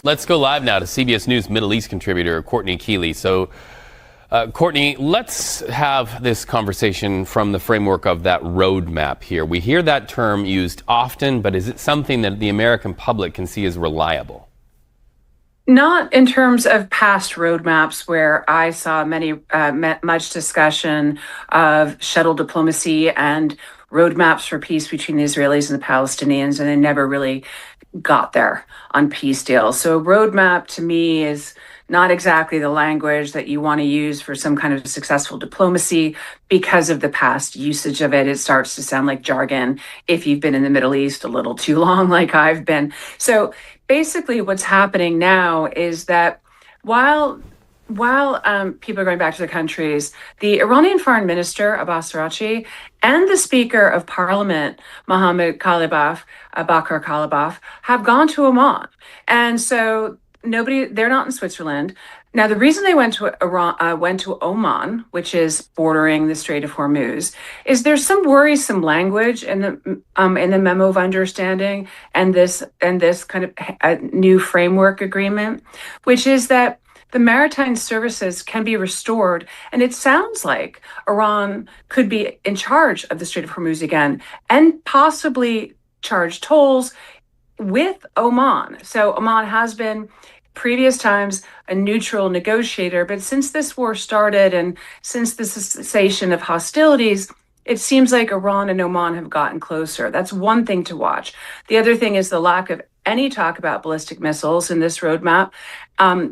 Let's go live now to CBS News Middle East contributor Courtney Keely. So, Courtney, let's have this conversation from the framework of that roadmap here. We hear that term used often, but is it something that the American public can see as reliable? Not in terms of past roadmaps where I saw much discussion of shuttle diplomacy and roadmaps for peace between the Israelis and the Palestinians, and they never really got there on peace deals. So a roadmap to me is not exactly the language that you want to use for some kind of successful diplomacy because of the past usage of it. It starts to sound like jargon if you've been in the Middle East a little too long, like I've been. So basically what's happening now is that while people are going back to their countries, the Iranian foreign minister, Abbas Araghchi, and the speaker of parliament, Mohammed Bakr Kalibaf, have gone to Oman. And so they're not in Switzerland. Now, the reason they went to Oman, which is bordering the Strait of Hormuz, is there's some worrisome language in the memo of understanding and this kind of new framework agreement, which is that the maritime services can be restored. And it sounds like Iran could be in charge of the Strait of Hormuz again and possibly charge tolls with Oman. So Oman has been previous times a neutral negotiator, but since this war started and since the cessation of hostilities, it seems like Iran and Oman have gotten closer. That's one thing to watch. The other thing is the lack of any talk about ballistic missiles in this roadmap,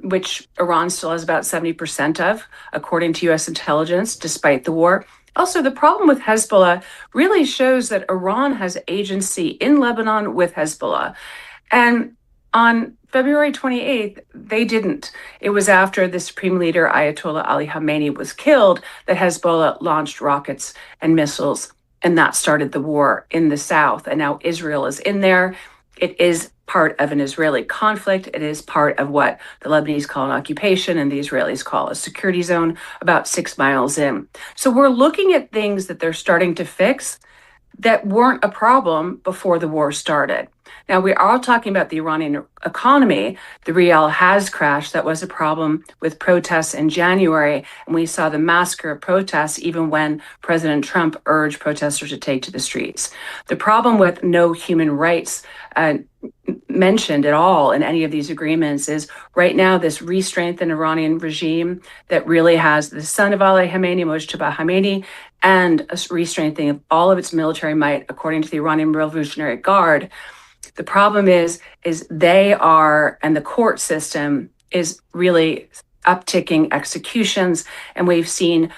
which Iran still has about 70% of, according to U.S. intelligence, despite the war. Also, the problem with Hezbollah really shows that Iran has agency in Lebanon with Hezbollah. And on February 28th, they didn't. It was after the Supreme Leader Ayatollah Ali Khamenei was killed that Hezbollah launched rockets and missiles, and that started the war in the south. And now Israel is in there. It is part of an Israeli conflict. It is part of what the Lebanese call an occupation and the Israelis call a security zone about 6 miles in. So we're looking at things that they're starting to fix that weren't a problem before the war started. Now, we are all talking about the Iranian economy. The rial has crashed. That was a problem with protests in January. And we saw the massacre of protests even when President Trump urged protesters to take to the streets. The problem with no human rights mentioned at all in any of these agreements is right now this re-strengthened Iranian regime that really has the son of Ali Khamenei, Mojtaba Khamenei, and a re-strengthening of all of its military might, according to the Iranian Revolutionary Guard. The problem is they are, and the court system is really upticking executions, and we've seen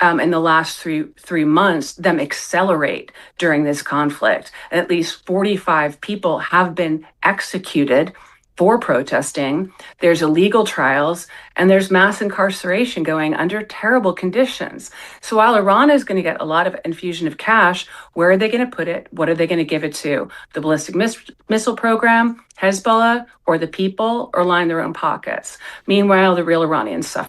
in the last three months them accelerate during this conflict. And at least 45 people have been executed for protesting. There's illegal trials, and there's mass incarceration going under terrible conditions. So while Iran is going to get a lot of infusion of cash, where are they going to put it? What are they going to give it to? The ballistic missile program, Hezbollah, or the people, or line their own pockets? Meanwhile, the real Iranians suffer.